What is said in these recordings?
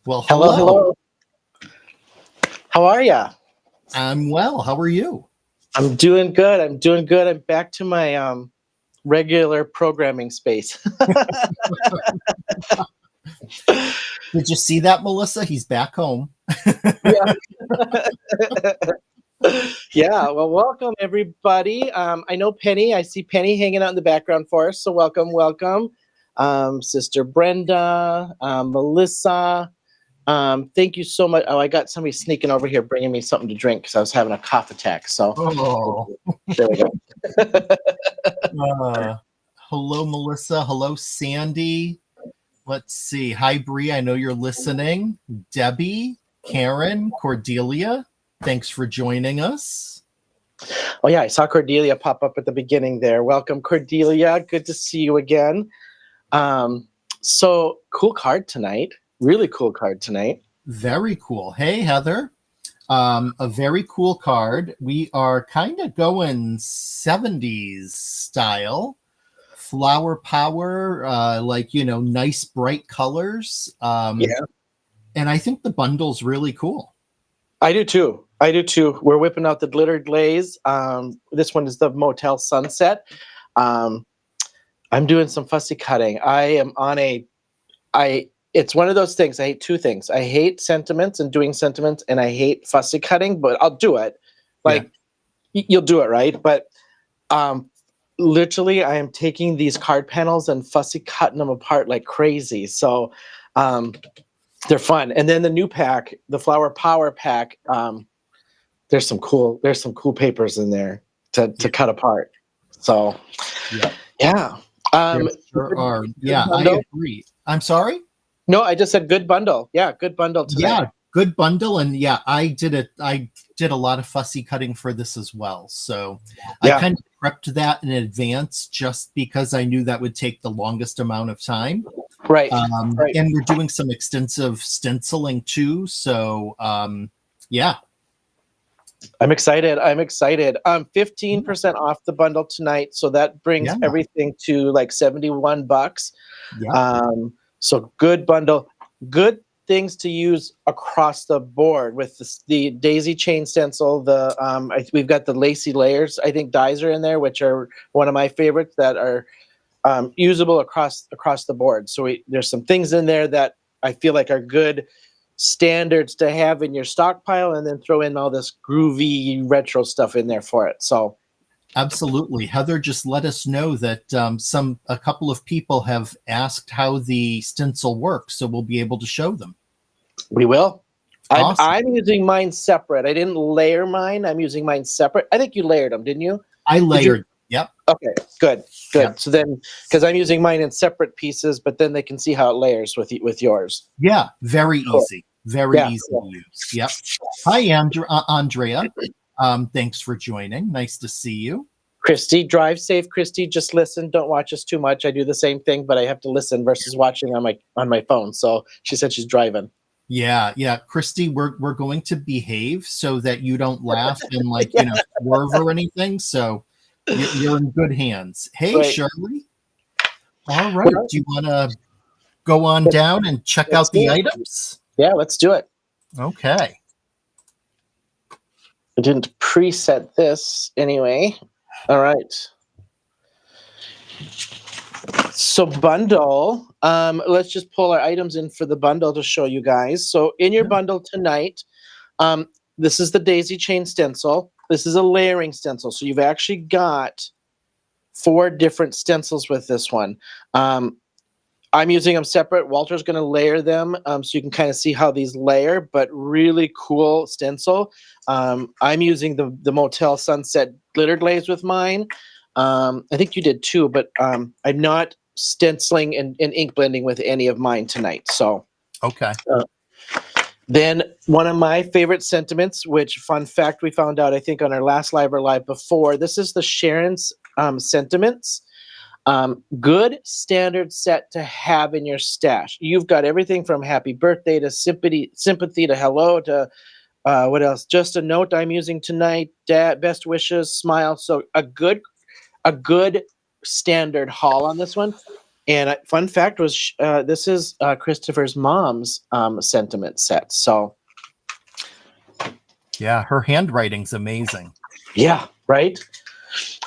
Well, hello. How are ya? I'm well. How are you? I'm doing good. I'm back to my regular programming space. Did you see that, Melissa? He's back home. Yeah. Yeah. Well, welcome everybody. I know Penny. I see Penny hanging out in the background for us. So welcome. Sister Brenda, Melissa. Thank you so much. Oh, I got somebody sneaking over here bringing me something to drink because I was having a cough attack. So there we go. Hello, Melissa. Hello, Sandy. Let's see. Hi, Bree. I know you're listening. Debbie, Karen, Cordelia. Thanks for joining us. Oh, yeah. I saw Cordelia pop up at the beginning there. Welcome, Cordelia. Good to see you again. So cool card tonight. Really cool card tonight. Very cool. Hey, Heather. A very cool card. We are kind of going 70s style. Flower power, nice bright colors. Yeah. And I think the bundle's really cool. I do too. We're whipping out the glitter glaze. This one is the Motel Sunset. I'm doing some fussy cutting. It's one of those things. I hate two things. I hate sentiments and doing sentiments, and I hate fussy cutting, but I'll do it. You'll do it, right? But literally, I am taking these card panels and fussy cutting them apart like crazy. So they're fun. And then the new pack, the Flower Power pack, there's some cool papers in there to cut apart. So yeah. There sure are. Yeah, I agree. I'm sorry? No, I just said good bundle. Yeah, good bundle tonight. Yeah, good bundle. And yeah, I did a lot of fussy cutting for this as well. So I Yeah. kind of prepped that in advance just because I knew that would take the longest amount of time. Right. And we're doing some extensive stenciling too. So yeah. I'm excited. 15% off the bundle tonight. So that brings Yeah. everything to like $71. Yeah. So good bundle, good things to use across the board with the daisy chain stencil. We've got the lacy layers. I think dies are in there, which are one of my favorites that are usable across the board. So there's some things in there that I feel like are good standards to have in your stockpile, and then throw in all this groovy retro stuff in there for it. So absolutely. Heather just let us know that a couple of people have asked how the stencil works, so we'll be able to show them. we will. Awesome. I'm using mine separate. I didn't layer mine. I'm using mine separate. I think you layered them, didn't you? I layered. Yep. Okay, good. Yep. So then, because I'm using mine in separate pieces, but then they can see how it layers with yours. Yeah, very easy. Very easy cool. to use. Yep. Hi, Andrea. Thanks for joining. Nice to see you. Christy, drive safe. Christy, just listen. Don't watch us too much. I do the same thing, but I have to listen versus watching on my phone. So she said she's driving. Yeah. Christy, we're going to behave so that you don't laugh and swerve or anything. So you're in good hands. Hey, right. Shirley. All right. Do you want to go on down and check out the items? Yeah, let's do it. Okay. I didn't preset this anyway. All right. So bundle, let's just pull our items in for the bundle to show you guys. So in your bundle tonight, this is the daisy chain stencil. This is a layering stencil. So you've actually got 4 different stencils with this one. I'm using them separate. Walter's going to layer them so you can kind of see how these layer, but really cool stencil. I'm using the Motel Sunset glitter glaze with mine. I think you did too, but I'm not stenciling and ink blending with any of mine tonight. So okay. Then one of my favorite sentiments, which fun fact we found out I think on our last live or live before, this is the Sharon's sentiments. Good standard set to have in your stash. You've got everything from happy birthday to sympathy to hello to what else? Just a note I'm using tonight. Dad, best wishes, smile. So a good standard haul on this one. And fun fact was this is Christopher's mom's sentiment set. So yeah, her handwriting's amazing. Yeah, right.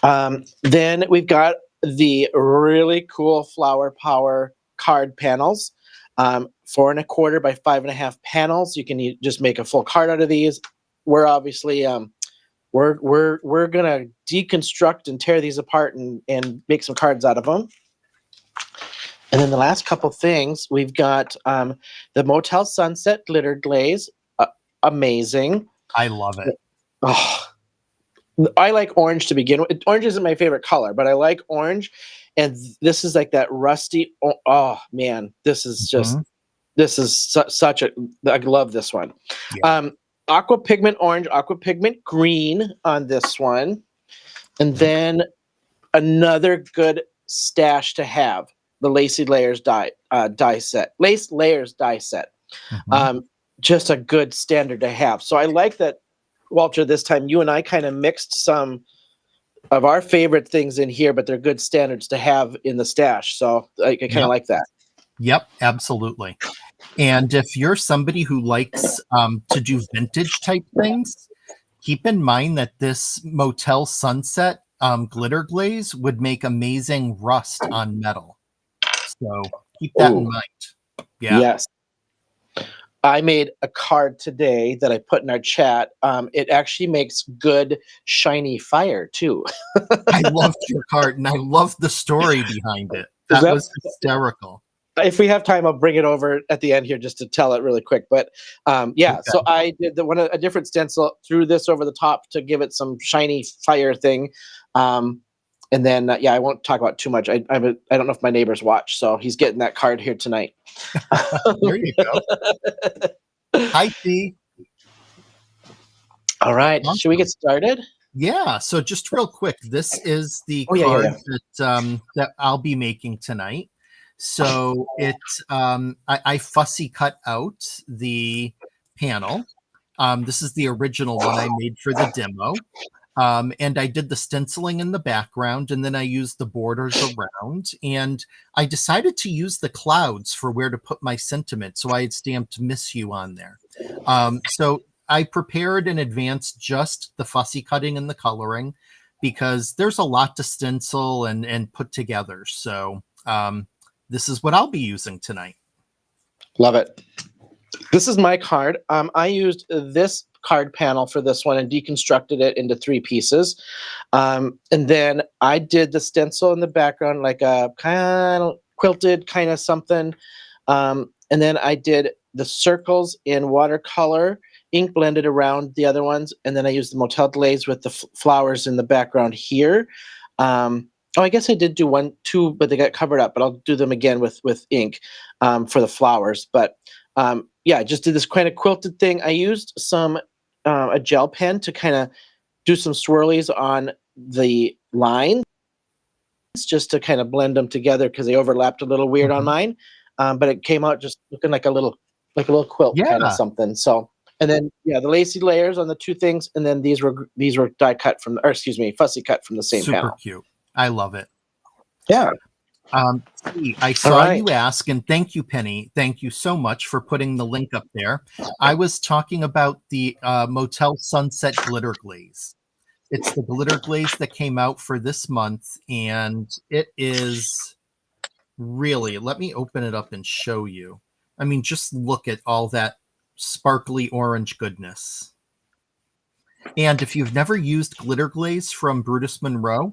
Then we've got the really cool Flower Power card panels, 4 1/4 by 5 1/2 panels. You can just make a full card out of these. We're obviously we're gonna deconstruct and tear these apart and make some cards out of them. And then the last couple things, we've got the Motel Sunset glitter glaze, amazing. I love it. Oh, I like orange to begin with. Orange isn't my favorite color, but I like orange. And this is like that rusty. Oh man, this is just such a. I love this one. Yeah. Aqua pigment orange, aqua pigment green on this one, and then another good stash to have: the Lacy Layers die set. Lace Layers die set. Just a good standard to have. So I like that. Walter, this time you and I kind of mixed some of our favorite things in here, but they're good standards to have in the stash. So I kind of like that. Yep, absolutely. And if you're somebody who likes to do vintage type things, keep in mind that this Motel Sunset glitter glaze would make amazing rust on metal. So keep that in mind. Yeah. Yes. I made a card today that I put in our chat. It actually makes good shiny fire too. I loved your card, and I loved the story behind it. That was hysterical. If we have time, I'll bring it over at the end here just to tell it really quick. But okay. So I did a different stencil, threw this over the top to give it some shiny fire thing. And then, I won't talk about too much. I don't know if my neighbors watch, so he's getting that card here tonight. There you go. Hi, T. All right. Awesome. Should we get started? Yeah. So just real quick, this is the Oh, yeah, card yeah. that I'll be making tonight. So I fussy cut out the panel. This is the original one I made for the demo. And I did the stenciling in the background, and then I used the borders around. And I decided to use the clouds for where to put my sentiment. So I had stamped "Miss You" on there. So I prepared in advance just the fussy cutting and the coloring, because there's a lot to stencil and put together. So this is what I'll be using tonight. Love it. This is my card. I used this card panel for this one and deconstructed it into 3 pieces. And then I did the stencil in the background, like a kind of quilted kind of something. And then I did the circles in watercolor, ink blended around the other ones. And then I used the Motel glaze with the flowers in the background here. I guess I did do 2, but they got covered up, but I'll do them again with ink for the flowers. But I just did this kind of quilted thing. I used a gel pen to kind of do some swirlies on the lines, just to kind of blend them together because they overlapped a little weird on mine. But it came out just looking like a little quilt kind of something. So, and then the lacy layers on the 2 fussy cut from the same Super panel. cute. I love it. Yeah. I saw you ask, and thank you, Penny. Thank you so much for putting the link up there. I was talking about the Motel Sunset Glitter Glaze. It's the glitter glaze that came out for this month, and it is really, let me open it up and show you. I mean, just look at all that sparkly orange goodness. And if you've never used glitter glaze from Brutus Monroe,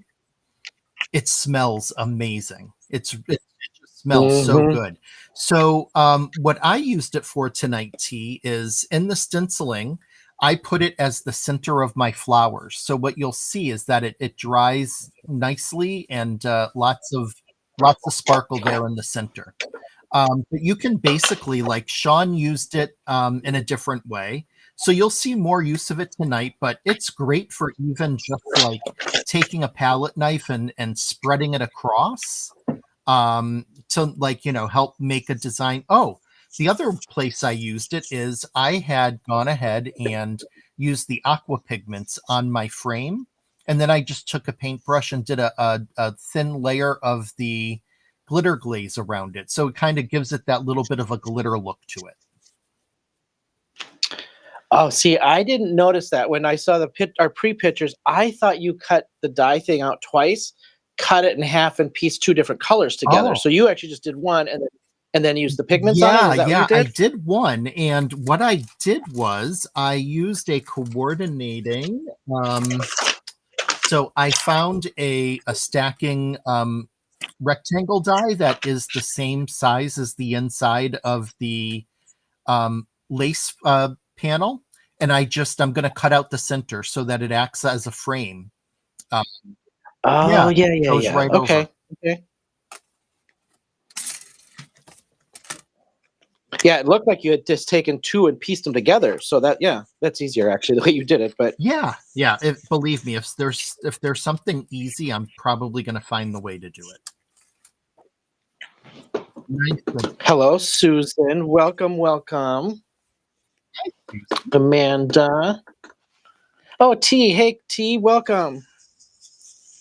it smells amazing. It just smells so good. So what I used it for tonight, T, is in the stenciling, I put it as the center of my flowers. So what you'll see is that it dries nicely, and lots of sparkle there in the center. But you can basically, like Shawn used it in a different way. So you'll see more use of it tonight, but it's great for even just like taking a palette knife and spreading it across to help make a design. Oh, the other place I used it is I had gone ahead and used the aqua pigments on my frame. And then I just took a paintbrush and did a thin layer of the glitter glaze around it. So it kind of gives it that little bit of a glitter look to it. Oh, see, I didn't notice that when I saw our pre-pictures. I thought you cut the dye thing out twice, cut it in half, and pieced 2 different colors together. So you actually just did one and then used the pigments on it? Is that what you did? I did one, and what I did was I used a coordinating. So I found a stacking rectangle die that is the same size as the inside of the lace panel, and I'm going to cut out the center so that it acts as a frame. Goes right over. Okay. Yeah, it looked like you had just taken 2 and pieced them together. So that's easier actually, the way you did it. But believe me, if there's something easy, I'm probably going to find the way to do it. Nice. Hello, Susan. Welcome. Amanda. Oh, T. Hey, T. Welcome.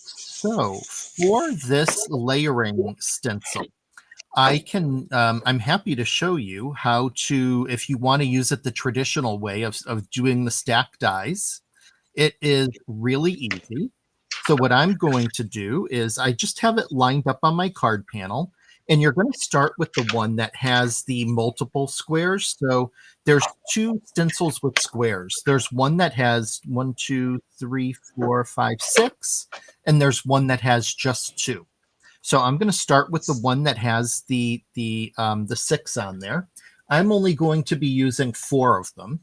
So for this layering stencil, I'm happy to show you how to, if you want to use it the traditional way of doing the stack dies. It is really easy. So what I'm going to do is I just have it lined up on my card panel. And you're going to start with the one that has the multiple squares. So there's 2 stencils with squares. There's one that has 1, 2, 3, 4, 5, 6, and there's one that has just 2. So I'm going to start with the one that has the 6 on there. I'm only going to be using 4 of them.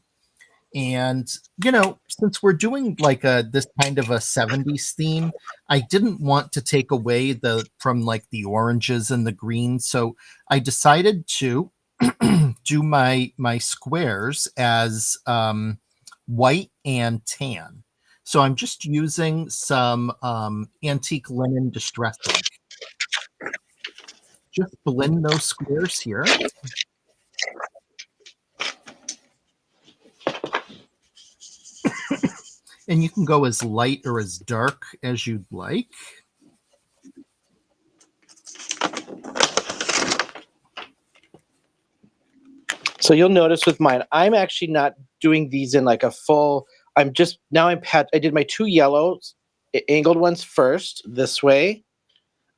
And, since we're doing like this kind of a 70s theme, I didn't want to take away from like the oranges and the greens. So I decided to do my squares as white and tan. So I'm just using some antique linen distress ink. Just blend those squares here. And you can go as light or as dark as you'd like. So you'll notice with mine, I'm actually not doing these in like a full, I did my 2 yellows, angled ones first, this way,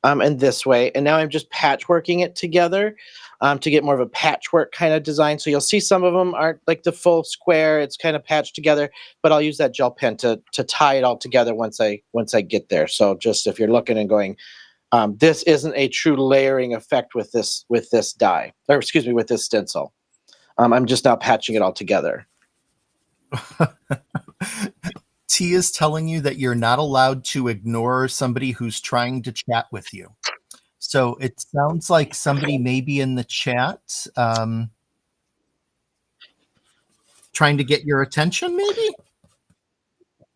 and this way. And now I'm just patchworking it together to get more of a patchwork kind of design. So you'll see some of them aren't like the full square. It's kind of patched together, but I'll use that gel pen to tie it all together once I get there. So just if you're looking and going, this isn't a true layering effect with this die, or excuse me, with this stencil. I'm just now patching it all together. T is telling you that you're not allowed to ignore somebody who's trying to chat with you. So it sounds like somebody may be in the chat trying to get your attention, maybe?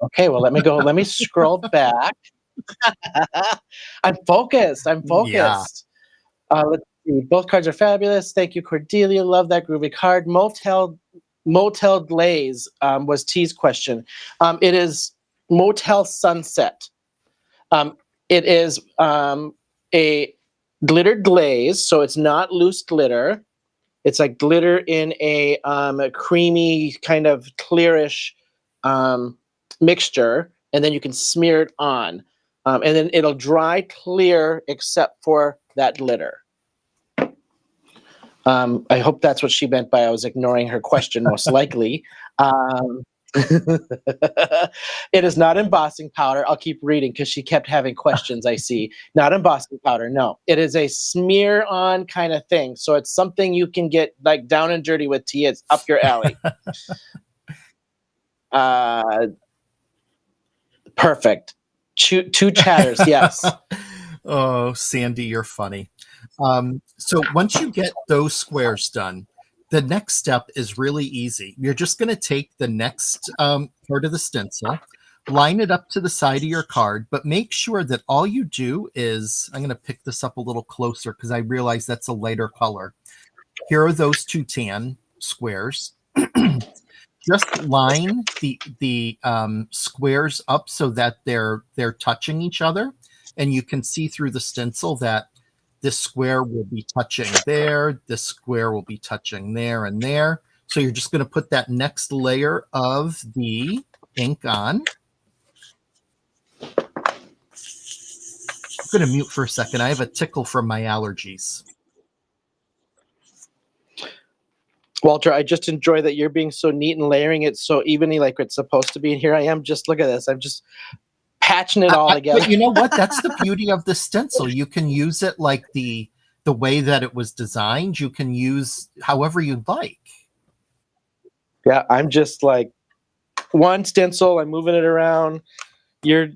Okay, well, let me scroll back. I'm focused. Yeah. Let's see. Both cards are fabulous. Thank you, Cordelia. Love that groovy card. Motel Glaze was T's question. It is Motel Sunset. It is a glittered glaze, so it's not loose glitter. It's like glitter in a creamy, kind of clearish mixture, and then you can smear it on. And then it'll dry clear except for that glitter. I hope that's what she meant by I was ignoring her question, most likely. It is not embossing powder. I'll keep reading because she kept having questions, I see. Not embossing powder, no. It is a smear on kind of thing. So it's something you can get like down and dirty with tea. It's up your alley. Perfect. Two chatters, yes. Oh, Sandy, you're funny. So once you get those squares done, the next step is really easy. You're just going to take the next part of the stencil, line it up to the side of your card, but make sure that all you do is, I'm going to pick this up a little closer because I realize that's a lighter color. Here are those 2 tan squares. Just line the squares up so that they're touching each other, and you can see through the stencil that this square will be touching there, this square will be touching there and there. So you're just going to put that next layer of the ink on. I'm going to mute for a second. I have a tickle from my allergies. Walter, I just enjoy that you're being so neat and layering it so evenly like it's supposed to be. And here I am, just look at this. I'm just patching it all together. But you know what? That's the beauty of the stencil. You can use it like the way that it was designed. You can use however you'd like. Yeah, I'm just like one stencil. I'm moving it around. You're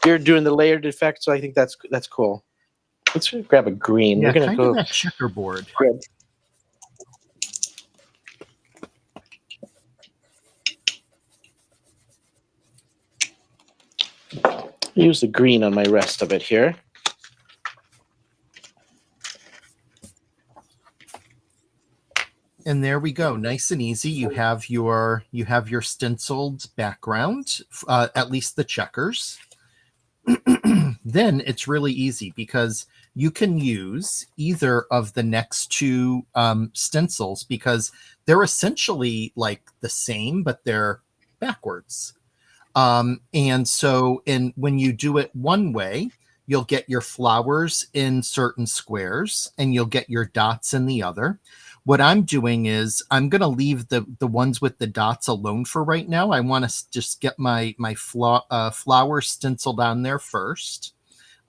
doing the layered effect, so I think that's cool. Let's grab a green. Yeah, We're gonna kind go of that checkerboard. grab. Use the green on my rest of it here. And there we go, nice and easy. You have your stenciled background, at least the checkers. Then it's really easy because you can use either of the next 2 stencils because they're essentially like the same, but they're backwards. And so when you do it one way, you'll get your flowers in certain squares and you'll get your dots in the other. What I'm doing is I'm going to leave the ones with the dots alone for right now. I want to just get my flower stenciled on there first.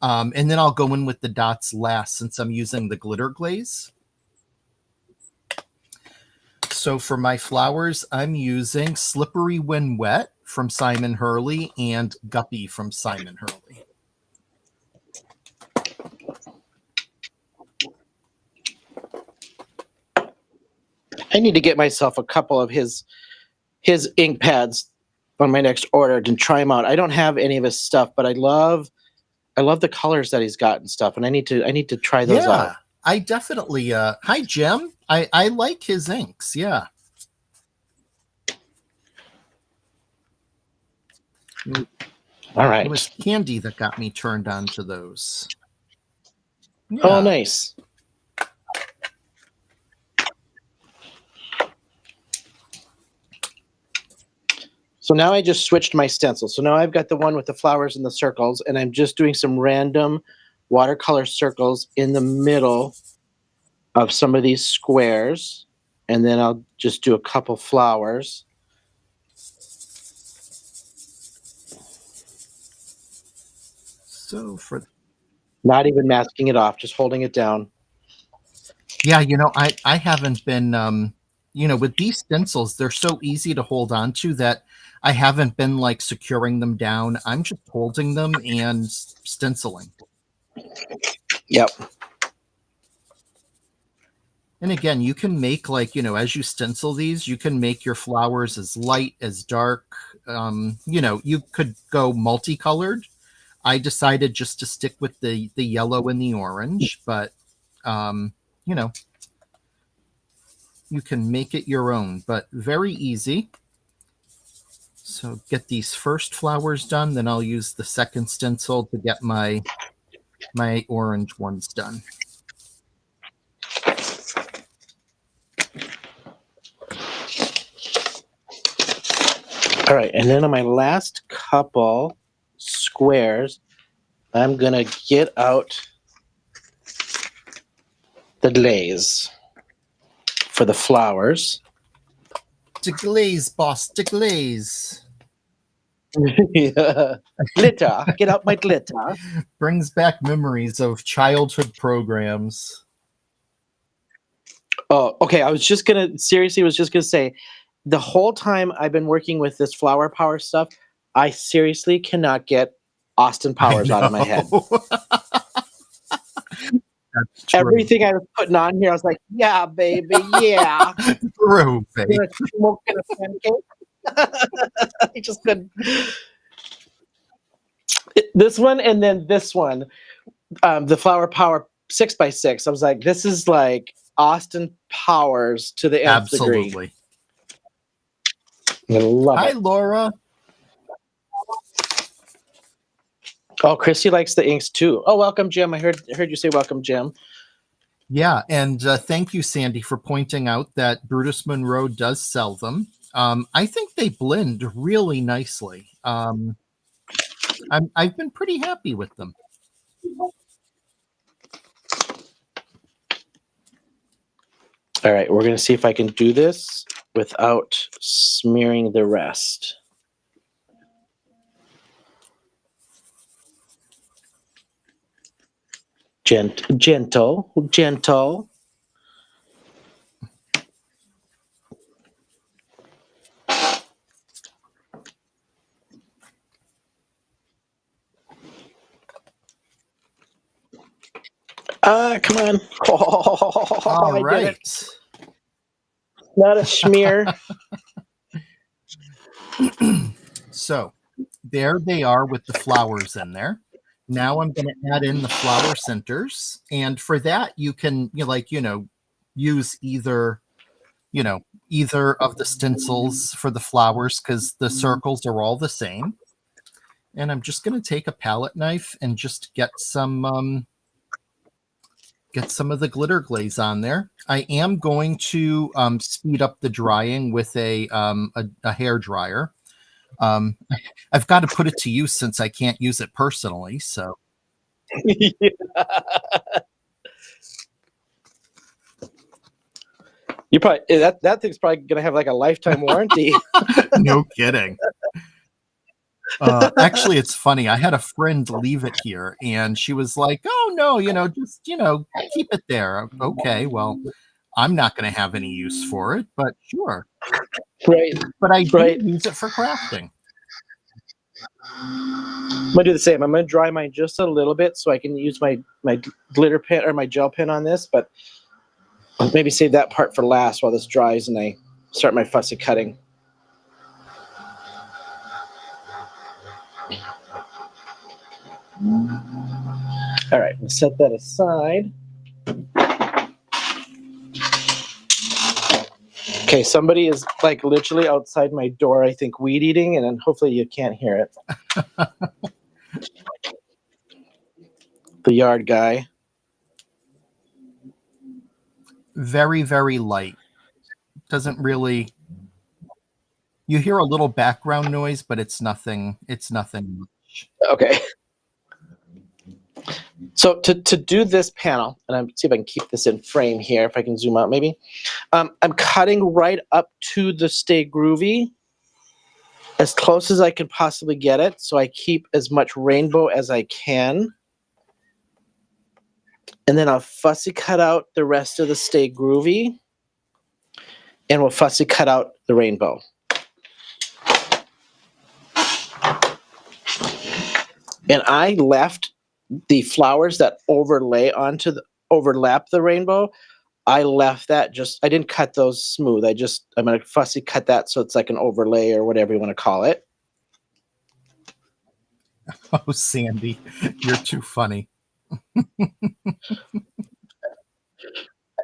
And then I'll go in with the dots last since I'm using the glitter glaze. So for my flowers, I'm using Slippery When Wet from Simon Hurley and Guppy from Simon Hurley. I need to get myself a couple of his ink pads on my next order and try them out. I don't have any of his stuff, but I love the colors that he's got and stuff, and I need to try those out. I definitely hi Jim. I like his inks, yeah. All right. It was Candy that got me turned on to those. Yeah. Oh, nice. So now I just switched my stencil. So now I've got the one with the flowers and the circles, and I'm just doing some random watercolor circles in the middle of some of these squares, and then I'll just do a couple flowers. So for not even masking it off, just holding it down. Yeah, I haven't been with these stencils, they're so easy to hold on to that I haven't been like securing them down. I'm just holding them and stenciling. Yep. And again, you can make as you stencil these, you can make your flowers as light, as dark. You could go multicolored. I decided just to stick with the yellow and the orange, but you can make it your own, but very easy. So get these first flowers done, then I'll use the second stencil to get my orange ones done. All right, and then on my last couple squares, I'm going to get out the glaze for the flowers. Deglaze, boss, deglaze. Yeah. Glitter, get out my glitter. Brings back memories of childhood programs. Oh, okay. I was just gonna say, the whole time I've been working with this flower power stuff, I seriously cannot get Austin Powers out of my head. That's true. Everything I was putting on here, I was like, yeah, baby, yeah. True, baby. Smoking a pancake. I just couldn't. This one and then this one, the Flower Power 6x6. I was like, this is like Austin Powers to the nth degree. Absolutely. I love it. Hi, Laura. Oh, Christy likes the inks too. Oh, welcome, Jim. I heard you say welcome, Jim. Yeah, and thank you, Sandy, for pointing out that Brutus Monroe does sell them. I think they blend really nicely. I've been pretty happy with them. All right, we're going to see if I can do this without smearing the rest. Gentle. Come on. Oh, All right. Not a smear. So there they are with the flowers in there. Now I'm going to add in the flower centers. And for that, you can, use either of the stencils for the flowers because the circles are all the same. And I'm just going to take a palette knife and just get some of the glitter glaze on there. I am going to speed up the drying with a hair dryer. I've got to put it to use since I can't use it personally. So, Yeah. You probably that thing's probably gonna have like a lifetime warranty. No kidding. Actually, it's funny. I had a friend leave it here, and she was like, "Oh no, just keep it there." Okay, well, I'm not going to have any use for it, but sure. Right. But I do Right. use it for crafting. I'm gonna do the same. I'm gonna dry mine just a little bit so I can use my glitter pen or my gel pen on this, but I'll maybe save that part for last while this dries and I start my fussy cutting. All right, we'll set that aside. Okay, somebody is like literally outside my door, I think, weed eating, and then hopefully you can't hear it. The yard guy. Very, very light. Doesn't really. You hear a little background noise, but it's nothing. It's nothing much. Okay. So to do this panel, and I'm see if I can keep this in frame here. If I can zoom out, maybe. I'm cutting right up to the Stay Groovy, as close as I can possibly get it, so I keep as much rainbow as I can. And then I'll fussy cut out the rest of the Stay Groovy, and we'll fussy cut out the rainbow. And I left the flowers that overlap the rainbow. I left that I didn't cut those smooth. I'm going to fussy cut that so it's like an overlay or whatever you want to call it. Oh, Sandy, you're too funny.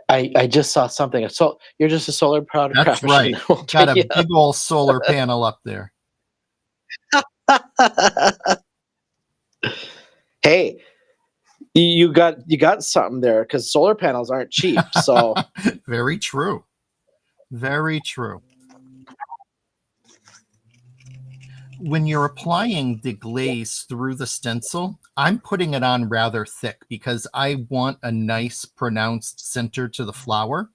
I just saw something. So you're just a solar product. That's right. Got a big old solar panel up there. Hey, you got something there because solar panels aren't cheap. So very true. Very true. When you're applying the glaze through the stencil, I'm putting it on rather thick because I want a nice pronounced center to the flower.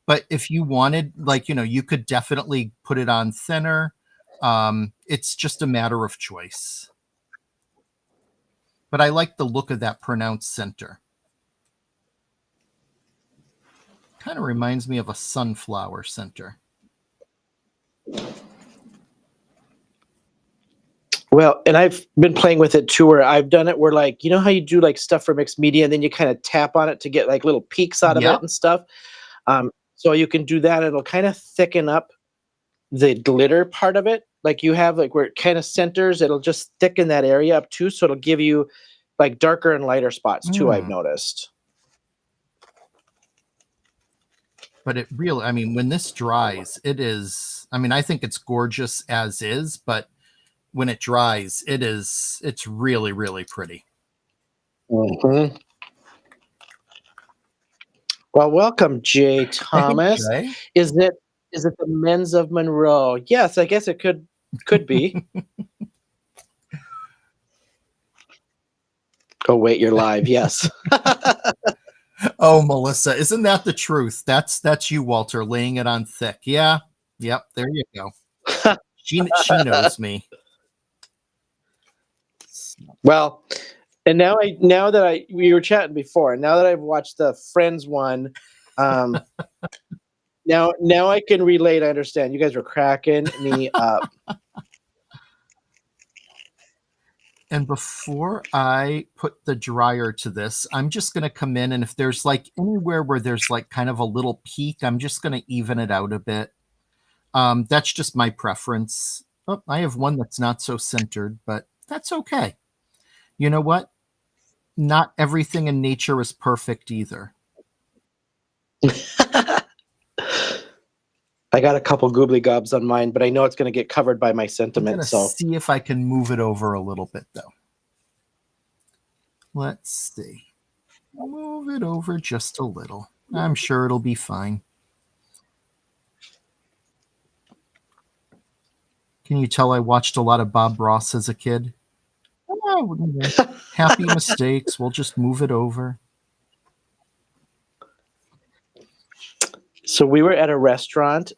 But if you wanted, like, you could definitely put it on thinner. It's just a matter of choice. But I like the look of that pronounced center. Kind of reminds me of a sunflower center. Well, and I've been playing with it too, where I've done it where, like, you know how you do like stuff for mixed media and then you kind of tap on it to get like little peaks out of it and stuff. So you can do that. It'll kind of thicken up the glitter part of it. Like you have like where it kind of centers, it'll just thicken that area up too. So it'll give you like darker and lighter spots too, I've noticed. But it really, I mean, when this dries, it is, I mean, I think it's gorgeous as is, but when it dries, it's really, really pretty. Mm-hmm. Well, welcome, Jay Thomas. Hey, Jay. Is it the Men's of Monroe? Yes, I guess it could be. Oh, wait, you're live. Yes. Oh, Melissa, isn't that the truth? That's you, Walter, laying it on thick. Yeah. Yep. There you go. She knows me. Well, and we were chatting before, and now that I've watched the Friends one, now I can relate. I understand. You guys were cracking me up. And before I put the dryer to this, I'm just going to come in, and if there's like anywhere where there's like kind of a little peak, I'm just going to even it out a bit. That's just my preference. Oh, I have one that's not so centered, but that's okay. You know what? Not everything in nature is perfect either. I got a couple goobly gobs on mine, but I know it's going to get covered by my sentiment. So see if I can move it over a little bit, though. Let's see. Move it over just a little. I'm sure it'll be fine. Can you tell I watched a lot of Bob Ross as a kid? Oh, happy mistakes. We'll just move it over. So we were at a restaurant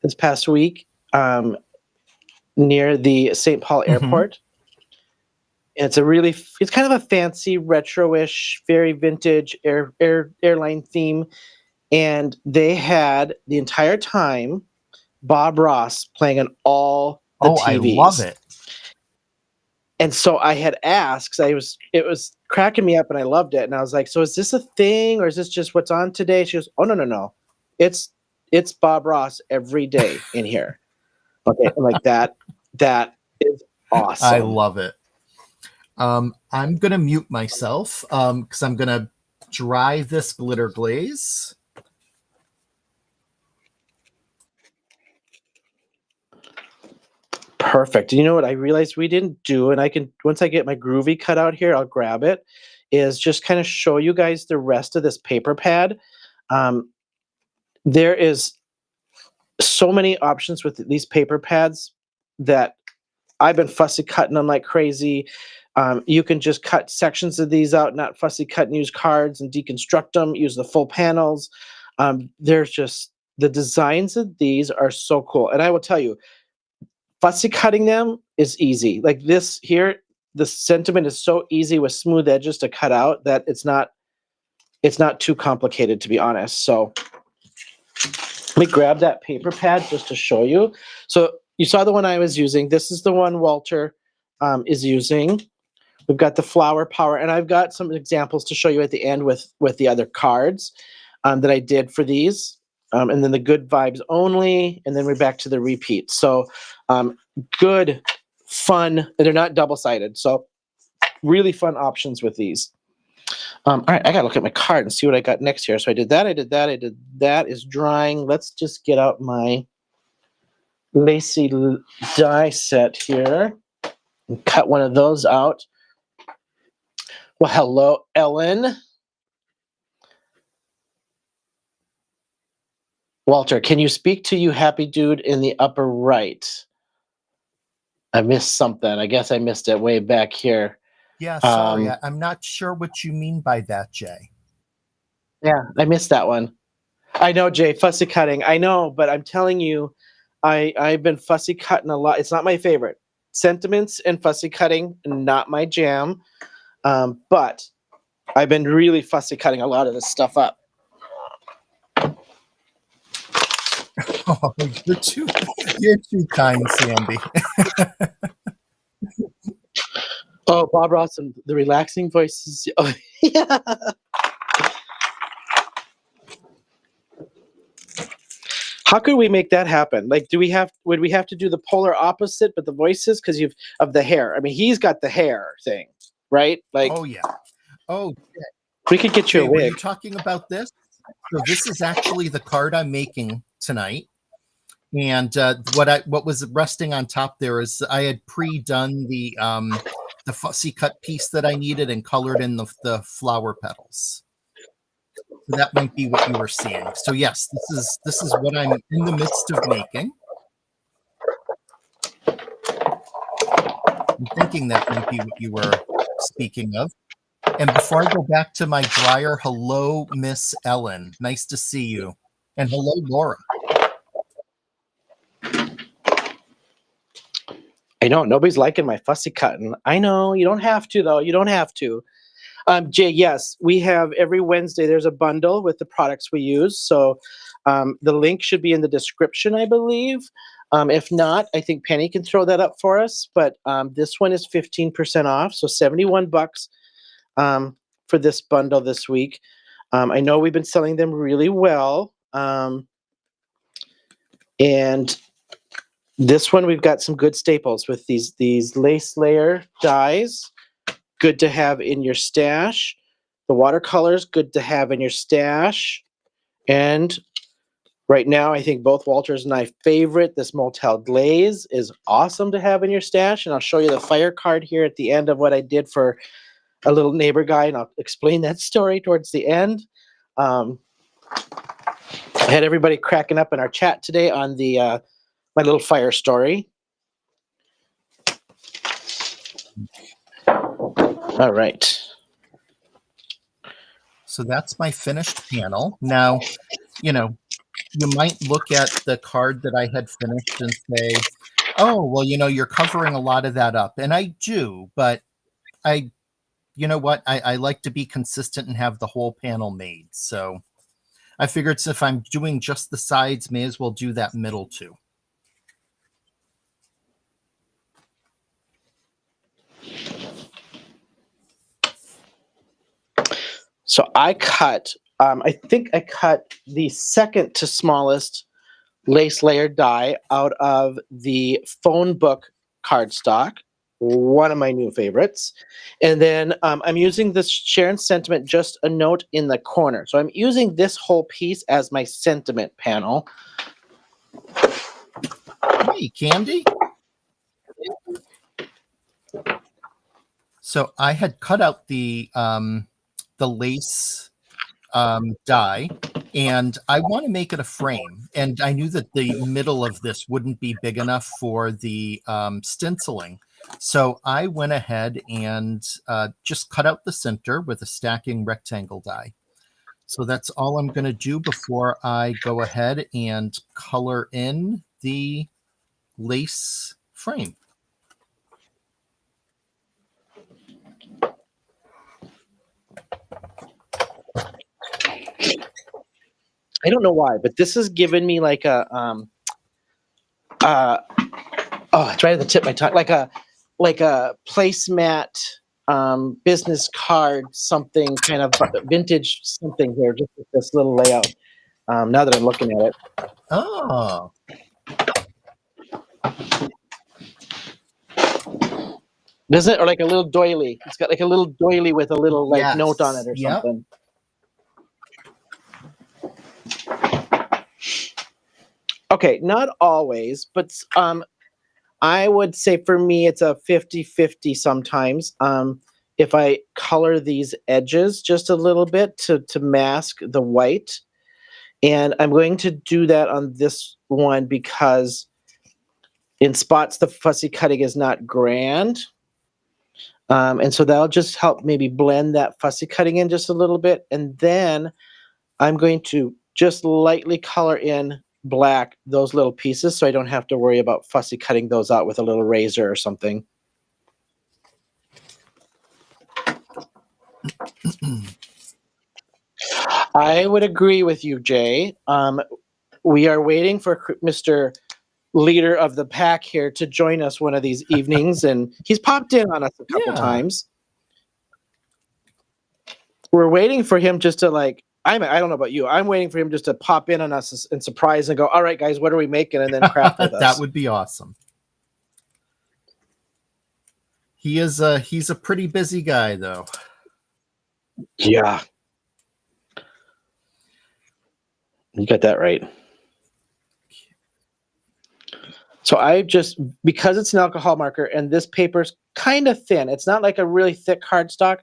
this past week near the St. Paul Airport. And it's kind of a fancy, retro-ish, very vintage airline theme. and they had the entire time Bob Ross playing on all the TVs. I love it. And so I had asked, it was cracking me up and I loved it. And I was like, so is this a thing or is this just what's on today? She goes, oh, no. It's Bob Ross every day in here. Okay. I'm like, that is awesome. I love it. I'm going to mute myself because I'm going to dry this glitter glaze. Perfect. You know what I realized we didn't do, and I can, once I get my groovy cut out here, I'll grab it, is just kind of show you guys the rest of this paper pad. There is so many options with these paper pads that I've been fussy cutting them like crazy. You can just cut sections of these out, not fussy cut and use cards and deconstruct them, use the full panels. There's just, the designs of these are so cool. And I will tell you, fussy cutting them is easy. Like this here, the sentiment is so easy with smooth edges to cut out that it's not too complicated, to be honest. So let me grab that paper pad just to show you. So you saw the one I was using. This is the one Walter is using. We've got the flower power, and I've got some examples to show you at the end with the other cards that I did for these. And then the good vibes only, and then we're back to the repeat. So good, fun. They're not double-sided, so really fun options with these. All right, I gotta look at my card and see what I got next here. So I did that, I did that. Is drying. Let's just get out my lacy die set here and cut one of those out. Well, hello, Ellen. Walter, can you speak to you happy dude in the upper right? I missed something. I guess I missed it way back here. Yeah, sorry. I'm not sure what you mean by that, Jay. Yeah, I missed that one. I know, Jay, fussy cutting. I know, but I'm telling you, I've been fussy cutting a lot. It's not my favorite. Sentiments and fussy cutting, not my jam. But I've been really fussy cutting a lot of this stuff up. Oh, you're too kind, Sandy. Oh, Bob Ross and the relaxing voices. Oh, yeah. How could we make that happen? Like, would we have to do the polar opposite, but the voices because of the hair? I mean, he's got the hair thing, right? Like, oh yeah. Oh, we could get you a wig. Were you talking about this? So this is actually the card I'm making tonight. And what was resting on top there is I had pre-done the fussy cut piece that I needed and colored in the flower petals. So that might be what you were seeing. So yes, this is what I'm in the midst of making. I'm thinking that might be what you were speaking of. And before I go back to my dryer, hello, Miss Ellen. Nice to see you. And hello, Laura. I know, nobody's liking my fussy cutting. I know, you don't have to, though. You don't have to. Jay, yes, we have every Wednesday, there's a bundle with the products we use. So the link should be in the description, I believe. If not, I think Penny can throw that up for us. But this one is 15% off, so $71 for this bundle this week. I know we've been selling them really well. And this one, we've got some good staples with these lace layer dies. Good to have in your stash. The watercolors, good to have in your stash. And right now, I think both Walter's and I favorite, this Motel Glaze is awesome to have in your stash. And I'll show you the fire card here at the end of what I did for a little neighbor guy, and I'll explain that story towards the end. I had everybody cracking up in our chat today on the my little fire story. All right. So that's my finished panel. Now, you might look at the card that I had finished and say, oh, well, you're covering a lot of that up. And I do, but you know what? I like to be consistent and have the whole panel made. So I figured if I'm doing just the sides, may as well do that middle too. So I think I cut the second to smallest lace layer die out of the phone book cardstock, one of my new favorites. And then I'm using this Sharon Sentiment, just a note in the corner. So I'm using this whole piece as my sentiment panel. Hey, Candy. So I had cut out the lace die, and I want to make it a frame. And I knew that the middle of this wouldn't be big enough for the stenciling. So I went ahead and just cut out the center with a stacking rectangle die. So that's all I'm going to do before I go ahead and color in the lace frame. I don't know why, but this has given me like a it's right at the tip of my tongue, like a placemat business card, something kind of vintage something here, just with this little layout. Now that I'm looking at it. Oh. Doesn't it? Or like a little doily. It's got like a little doily with a little like note on it or something. Okay, not always, but I would say for me it's a 50-50 sometimes. If I color these edges just a little bit to mask the white. And I'm going to do that on this one because in spots the fussy cutting is not grand. And so that'll just help maybe blend that fussy cutting in just a little bit. And then I'm going to just lightly color in black those little pieces so I don't have to worry about fussy cutting those out with a little razor or something. I would agree with you, Jay. We are waiting for Mr. Leader of the pack here to join us one of these evenings, and he's popped in on us a couple times. We're waiting for him just to I don't know about you. I'm waiting for him just to pop in on us and surprise and go, all right, guys, what are we making? And then craft with us. That would be awesome. He's a pretty busy guy, though. Yeah. You got that right. So I just, because it's an alcohol marker and this paper's kind of thin, it's not like a really thick cardstock,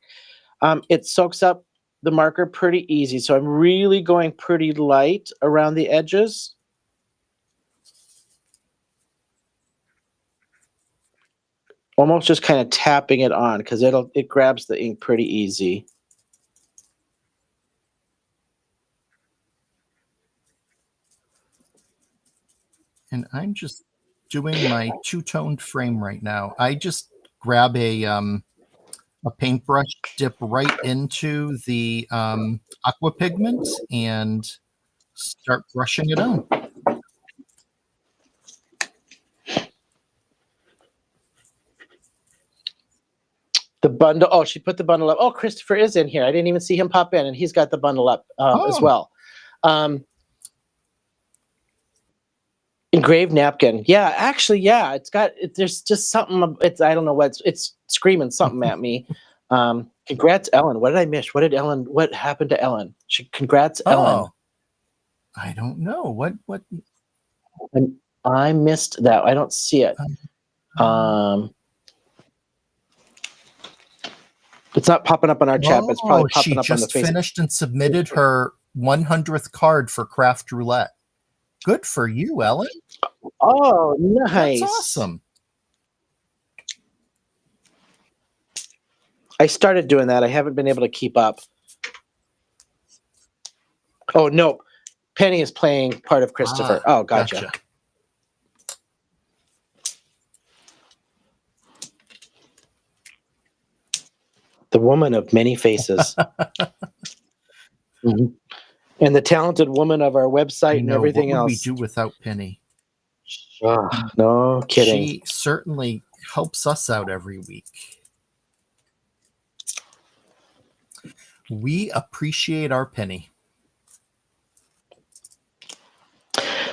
it soaks up the marker pretty easy. So I'm really going pretty light around the edges. Almost just kind of tapping it on because it grabs the ink pretty easy. And I'm just doing my two-toned frame right now. I just grab a paintbrush, dip right into the aqua pigment, and start brushing it on. The bundle. Oh, she put the bundle up. Oh, Christopher is in here. I didn't even see him pop in, and he's got the bundle up as well. Engraved napkin. Yeah, actually, yeah. There's just something. I don't know what it's screaming something at me. Congrats, Ellen. What did I miss? What happened to Ellen? Congrats, Ellen. I don't know. What? I missed that. I don't see it. It's not popping up on our chat, but it's probably popping up on the Facebook. She just finished and submitted her 100th card for Craft Roulette. Good for you, Ellen. Oh, nice. That's awesome. I started doing that. I haven't been able to keep up. Oh, no. Penny is playing part of Christopher. Oh, gotcha. The woman of many faces. Mm-hmm. And the talented woman of our website I and know. What everything would we else. do without Penny? No kidding. She certainly helps us out every week. We appreciate our Penny.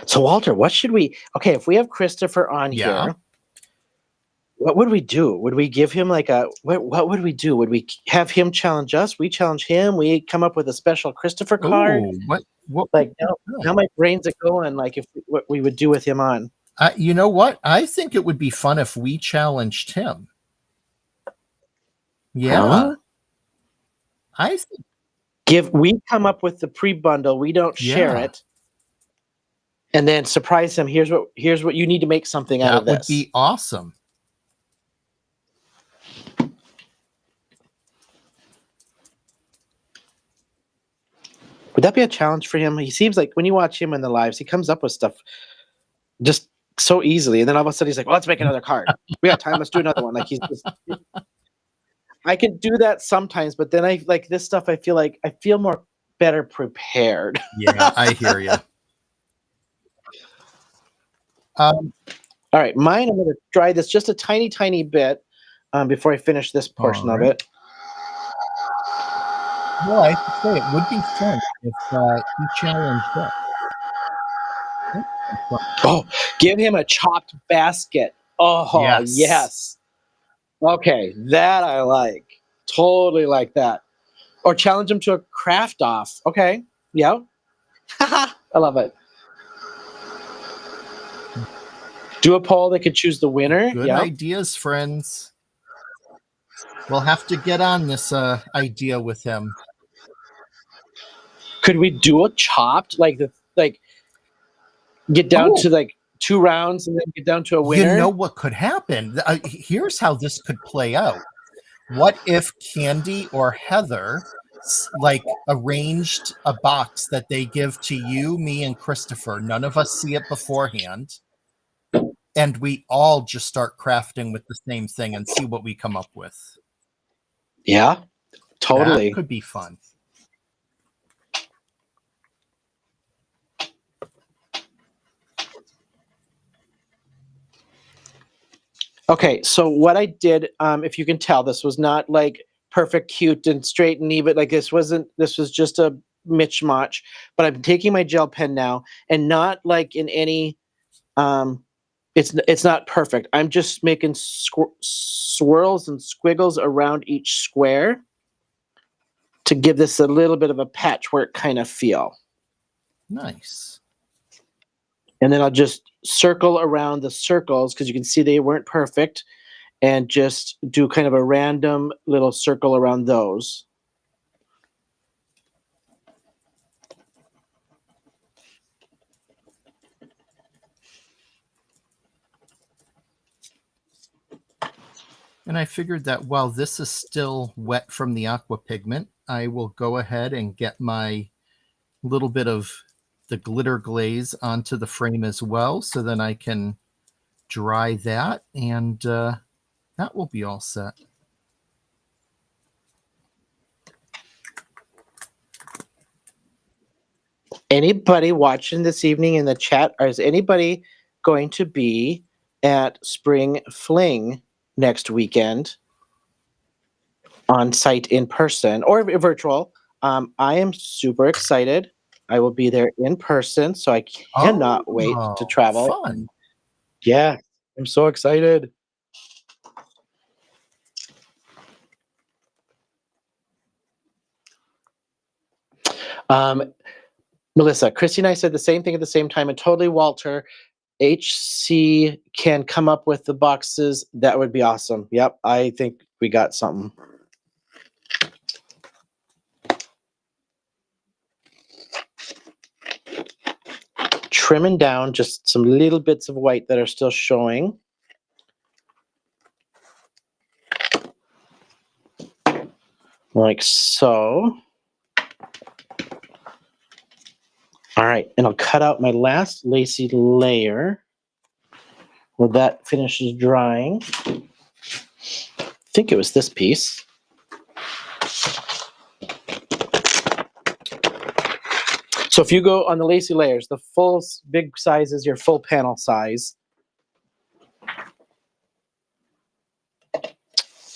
So Walter, what should we? Okay, if we have Christopher on here, what would we do? Would we give him like a what would we do? Would we have him challenge us? We challenge him. We come up with a special Christopher card. Oh, what? Like now my brains are going. Like if what we would do with him on. You know what? I think it would be fun if we challenged him. Yeah. Huh? I think We come up with the pre-bundle, we don't share it, and then surprise him. Here's what you need to make something out of this. That would be awesome. Would that be a challenge for him? He seems like when you watch him in the lives, he comes up with stuff just so easily, and then all of a sudden he's like, well, let's make another card. We got time, let's do another one. Like he's just I can do that sometimes, but then I like this stuff. I feel more better prepared. Yeah, I hear you. All right, mine. I'm going to dry this just a tiny bit before I finish this portion of it. Well, I have to say it would be fun if he challenged us. Oh, give him a chopped basket. Oh, yes. Okay, that I like. Totally like that. Or challenge him to a craft off. Okay, yeah. I love it. Do a poll that could choose the winner. Good ideas, friends. We'll have to get on this idea with him. Could we do a chopped get down to like 2 rounds and then get down to a winner? You know what could happen? Here's how this could play out. What if Candy or Heather like arranged a box that they give to you, me, and Christopher? None of us see it beforehand. And we all just start crafting with the same thing and see what we come up with. Yeah, totally. That could be fun. Okay, so what I did, if you can tell, this was not like perfect, cute, and straight and even. Like this was just a mismatch. But I'm taking my gel pen now, and not like in any. It's not perfect. I'm just making swirls and squiggles around each square to give this a little bit of a patchwork kind of feel. Nice. And then I'll just circle around the circles because you can see they weren't perfect, and just do kind of a random little circle around those. And I figured that while this is still wet from the aqua pigment, I will go ahead and get my little bit of the glitter glaze onto the frame as well, so then I can dry that, and that will be all set. Anybody watching this evening in the chat, or is anybody going to be at Spring Fling next weekend on site in person or virtual? I am super excited. I will be there in person, so I cannot wait to travel. Fun. Yeah, I'm so excited. Melissa, Christy and I said the same thing at the same time, and totally, Walter, HC can come up with the boxes. That would be awesome. Yep, I think we got something. Trimming down just some little bits of white that are still showing. Like so. All right, and I'll cut out my last lacy layer when that finishes drying. I think it was this piece. So if you go on the lacy layers, the full big size is your full panel size.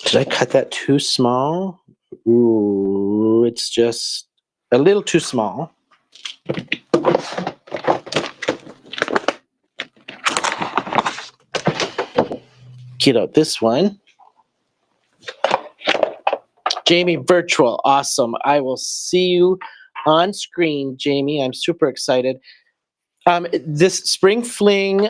Did I cut that too small? Ooh, it's just a little too small. Get out this one. Jamie, virtual, awesome. I will see you on screen, Jamie. I'm super excited. This spring fling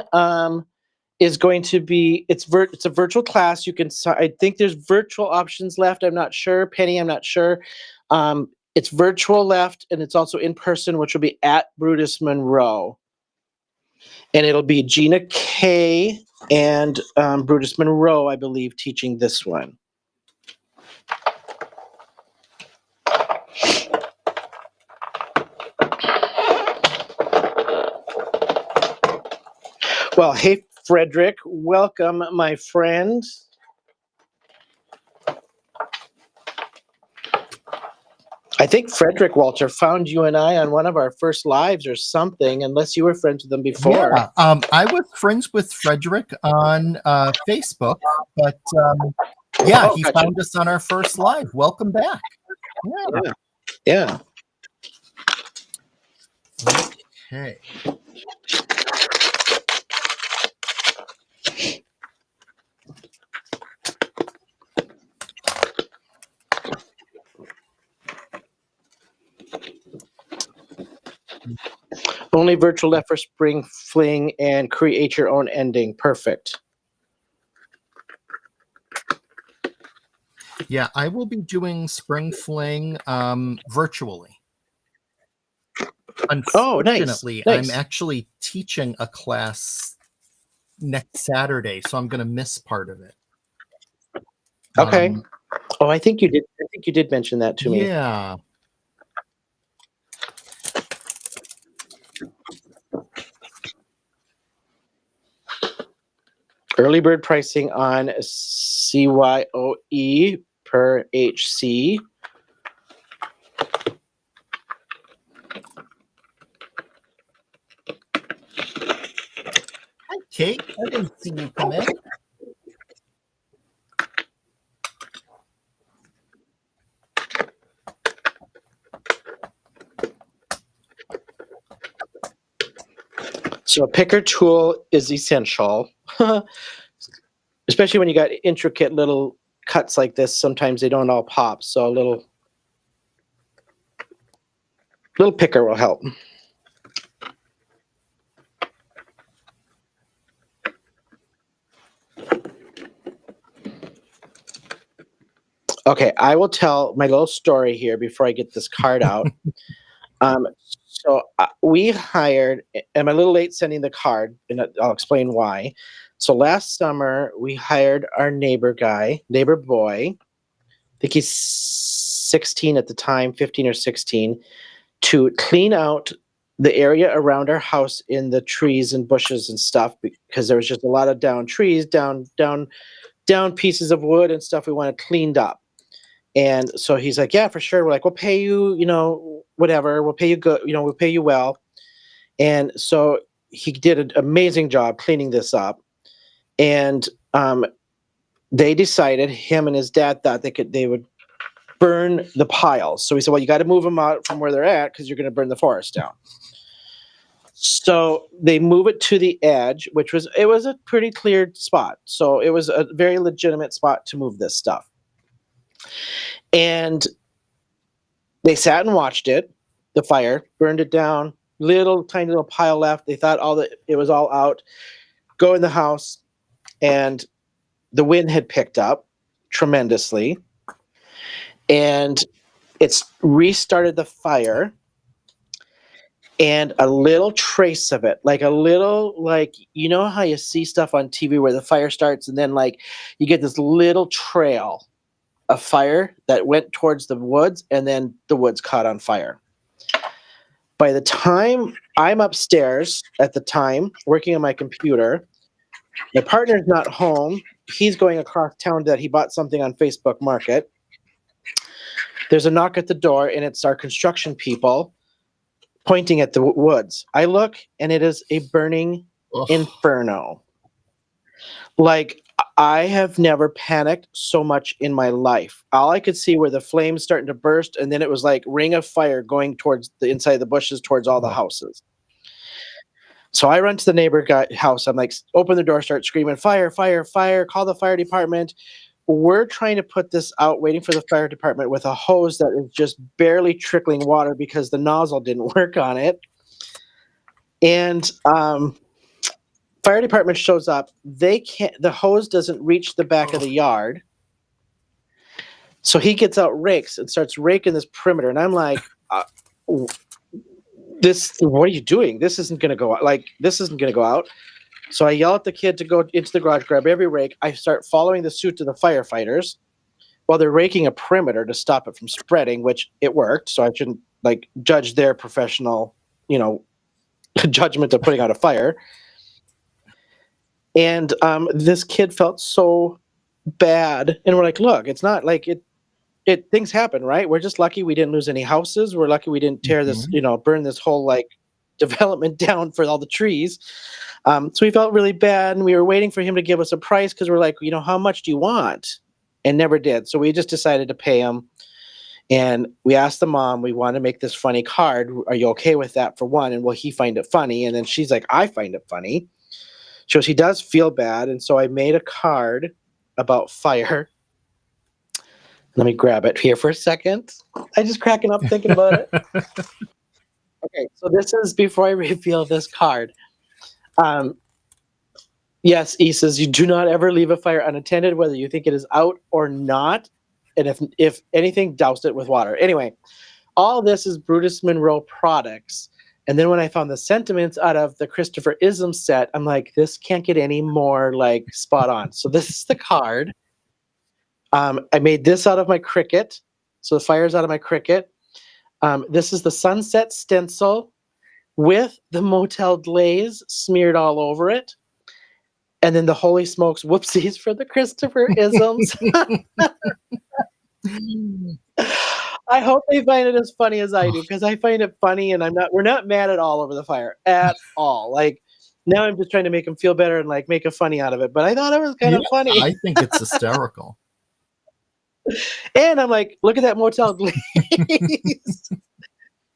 is going to be it's a virtual class. You can I think there's virtual options left. I'm not sure. Penny, I'm not sure. It's virtual left, and it's also in person, which will be at Brutus Monroe. And it'll be Gina K and Brutus Monroe, I believe, teaching this one. Well, hey, Frederick, welcome, my friend. I think Frederick, Walter, found you and I on one of our first lives or something, unless you were friends with them before. Yeah, I was friends with Frederick on Facebook, but yeah, he gotcha. found us on our first live. Welcome back. Yeah. Okay. Only virtual left for spring fling and create your own ending. Perfect. Yeah, I will be doing spring fling virtually. Unfortunately, nice. I'm actually teaching a class next Saturday, so I'm going to miss part of it. Okay. I think you did. I think you did mention that to me. Yeah. Early bird pricing on CYOE per HC. Hi, Kate. I didn't see you come in. So a picker tool is essential, especially when you got intricate little cuts like this. Sometimes they don't all pop, so a little picker will help. Okay, I will tell my little story here before I get this card out. So we hired, I'm a little late sending the card, and I'll explain why. So last summer, we hired our neighbor boy, I think he's 16 at the time, 15 or 16, to clean out the area around our house in the trees and bushes and stuff, because there was just a lot of down trees, down pieces of wood and stuff we wanted cleaned up. And so he's like, yeah, for sure. We're like, we'll pay you, whatever. We'll pay you good. We'll pay you well. And so he did an amazing job cleaning this up. And they decided, him and his dad thought they would burn the piles. So we said, well, you got to move them out from where they're at, because you're going to burn the forest down. So they move it to the edge, it was a pretty cleared spot. So it was a very legitimate spot to move this stuff. And they sat and watched it. The fire burned it down. Tiny little pile left. They thought it was all out. Go in the house, and the wind had picked up tremendously, and it's restarted the fire. And a little trace of it, like you know how you see stuff on TV where the fire starts, and then you get this little trail of fire that went towards the woods, and then the woods caught on fire. By the time I'm upstairs at the time working on my computer, my partner's not home. He's going across town that he bought something on Facebook Market. There's a knock at the door, and it's our construction people pointing at the woods. I look, and it is a burning Ugh. inferno. Like, I have never panicked so much in my life. All I could see were the flames starting to burst, and then it was like ring of fire going towards the inside of the bushes, towards all the Oh. houses. So I run to the neighbor house. I'm like, open the door, start screaming, fire, fire, fire, call the fire department. We're trying to put this out, waiting for the fire department with a hose that is just barely trickling water because the nozzle didn't work on it. And fire department shows up. They can't. The hose doesn't reach the back of the yard. So he gets out rakes and starts raking this perimeter. And I'm like, this, what are you doing? This isn't going to go out. Like, this isn't going to go out. So I yell at the kid to go into the garage, grab every rake. I start following the suit of the firefighters while they're raking a perimeter to stop it from spreading, which it worked. So I shouldn't like judge their professional, judgment of putting out a fire. And this kid felt so bad. And we're like, look, it's not like it things happen, right? We're just lucky we didn't lose any houses. We're lucky we didn't tear this, burn this whole like development down for all the trees. So we felt really bad, and we were waiting for him to give us a price because we're like, how much do you want? And never did. So we just decided to pay him. And we asked the mom, we want to make this funny card. Are you okay with that, for one? And will he find it funny? And then she's like, I find it funny. So she does feel bad. And so I made a card about fire. Let me grab it here for a second. I'm just cracking up thinking about it. Okay, so this is before I reveal this card. Yes, he says, you do not ever leave a fire unattended, whether you think it is out or not. And if anything, douse it with water. Anyway, all this is Brutus Monroe products. And then when I found the sentiments out of the Christopher Ism set, I'm like, this can't get any more like spot on. So this is the card. I made this out of my Cricut. So the fire's out of my Cricut. This is the sunset stencil with the motel glaze smeared all over it. And then the holy smokes whoopsies for the Christopher Isms. I hope they find it as funny as I do, because I find it funny, and we're not mad at all over the fire at all. Like, now I'm just trying to make them feel better and like make a funny out of it. But I thought it was kind of funny. I think it's hysterical. And I'm like, look at that motel glaze.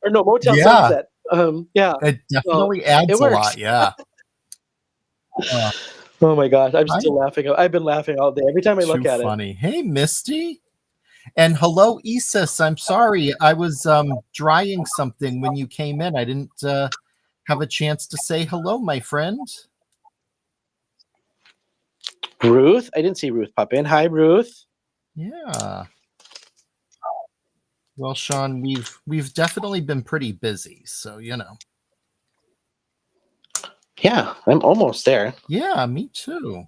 Or no, motel sunset. Yeah. It definitely adds a lot, yeah. Oh my gosh, I'm still laughing. I've been laughing all day. Every time I look at it. Too funny. Hey, Misty. And hello, Isis. I'm sorry. I was drying something when you came in. I didn't have a chance to say hello, my friend. Ruth? I didn't see Ruth pop in. Hi, Ruth. Yeah. Well, Shawn, we've definitely been pretty busy, so Yeah, I'm almost there. Yeah, me too.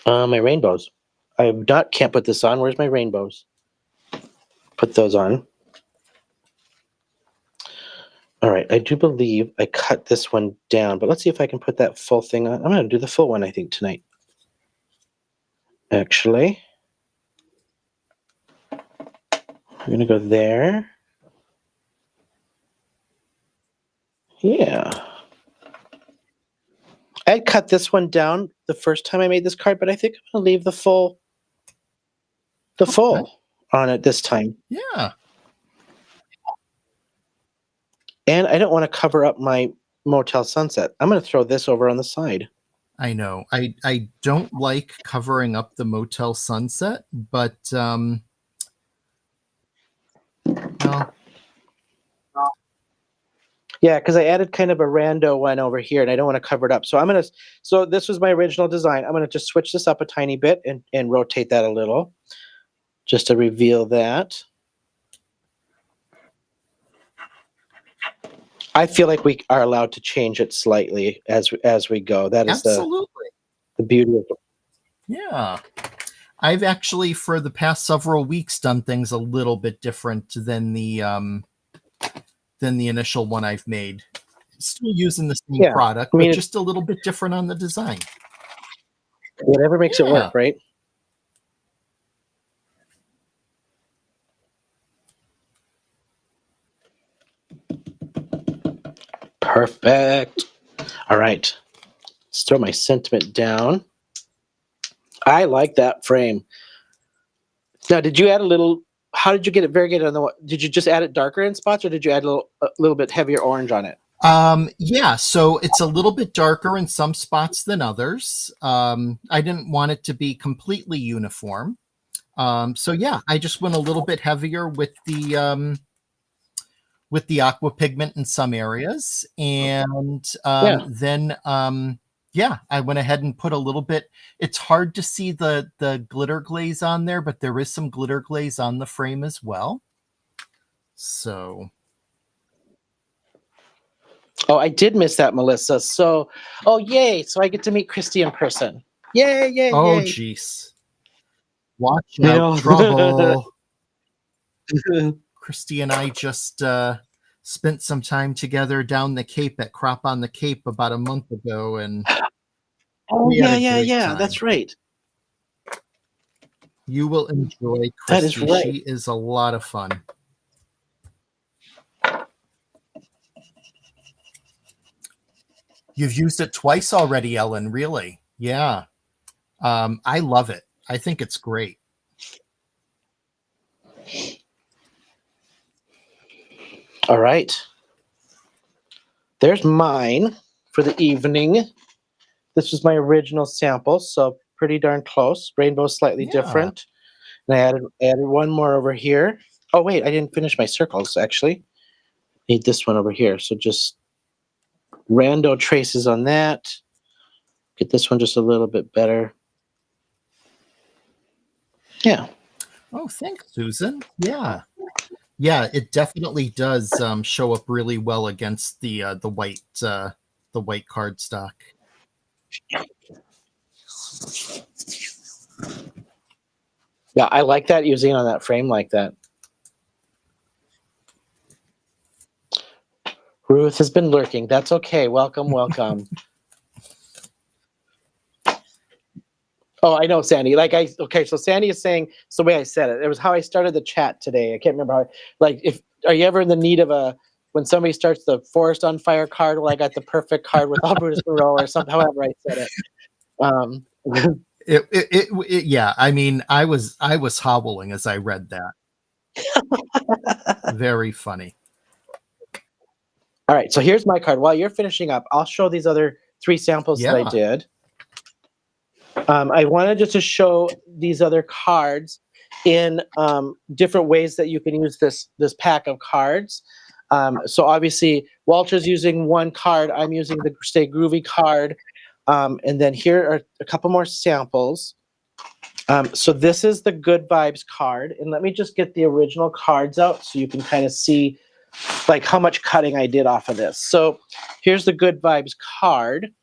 My rainbows. Can't put this on. Where's my rainbows? Put those on. All right, I do believe I cut this one down, but let's see if I can put that full thing on. I'm going to do the full one, I think, tonight. Actually, we're going to go there. Yeah. I cut this one down the first time I made this card, but I think I'm going to leave the full on it this time. Yeah. And I don't want to cover up my motel sunset. I'm going to throw this over on the side. I know. I don't like covering up the motel sunset, but well. Yeah, because I added kind of a rando one over here, and I don't want to cover it up. So so this was my original design. I'm gonna just switch this up a tiny bit and rotate that a little, just to reveal that. I feel like we are allowed to change it slightly as we go. That is absolutely the beauty of it. Yeah. I've actually, for the past several weeks, done things a little bit different than the initial one I've made. Still using the same product, but just a little bit different on the design. Whatever makes it work, right? Perfect. All right. Let's throw my sentiment down. I like that frame. Now, did you add a little? How did you get it variegated on the? Did you just add it darker in spots, or did you add a little bit heavier orange on it? Yeah, so it's a little bit darker in some spots than others. I didn't want it to be completely uniform. So yeah, I just went a little bit heavier with the aqua pigment in some areas, and Yeah. then yeah, I went ahead and put a little bit. It's hard to see the glitter glaze on there, but there is some glitter glaze on the frame as well. So. Oh, I did miss that, Melissa. So, oh yay! So I get to meet Christy in person. Yay! Yay! Oh, Yay! jeez. Watch You out, know. trouble. Christy and I just spent some time together down the Cape at Crop on the Cape about a month ago, and Oh we had a yeah, great time. that's right. You will enjoy Christy. That is right. She is a lot of fun. You've used it twice already, Ellen. Really? Yeah. I love it. I think it's great. All right. There's mine for the evening. This was my original sample, so pretty darn close. Rainbow's slightly different. And I added one more over here. Oh wait, I didn't finish my circles actually. Need this one over here. So just rando traces on that. Get this one just a little bit better. Yeah. Oh, thanks, Susan. Yeah. Yeah, it definitely does show up really well against the white cardstock. Yeah, I like that, using it on that frame like that. Ruth has been lurking. That's okay. Welcome, welcome. Oh, I know, Sandy. Okay, so Sandy is saying, it's the way I said it. It was how I started the chat today. I can't remember how, are you ever in the need of when somebody starts the Forest on Fire card? Well, I got the perfect card with all Brutus Monroe or something, however I said it. Yeah, I mean, I was howling as I read that. Very funny. All right, so here's my card. While you're finishing up, I'll show these other 3 samples that I did. I wanted just to show these other cards in different ways that you can use this pack of cards. So obviously, Walter's using one card. I'm using the Stay Groovy card. And then here are a couple more samples. So this is the Good Vibes card. And let me just get the original cards out so you can kind of see like how much cutting I did off of this. So here's the Good Vibes card.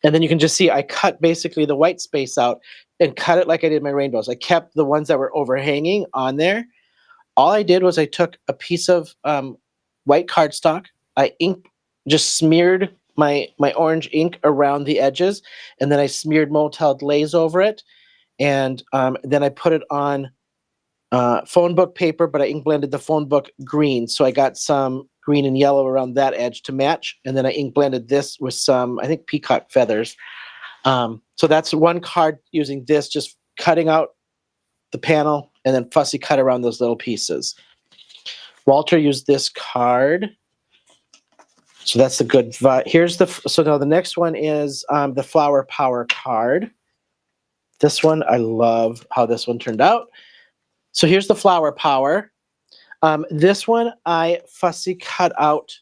And then you can just see I cut basically the white space out and cut it like I did my rainbows. I kept the ones that were overhanging on there. All I did was I took a piece of white cardstock. I just smeared my orange ink around the edges, and then I smeared Motel Glaze over it. And then I put it on phone book paper, but I ink blended the phone book green. So I got some green and yellow around that edge to match. And then I ink blended this with some, I think, peacock feathers. So that's one card using this, just cutting out the panel and then fussy cut around those little pieces. Walter used this card. So that's the Good Vibe. So now the next one is the Flower Power card. This one, I love how this one turned out. So here's the Flower Power. This one, I fussy cut out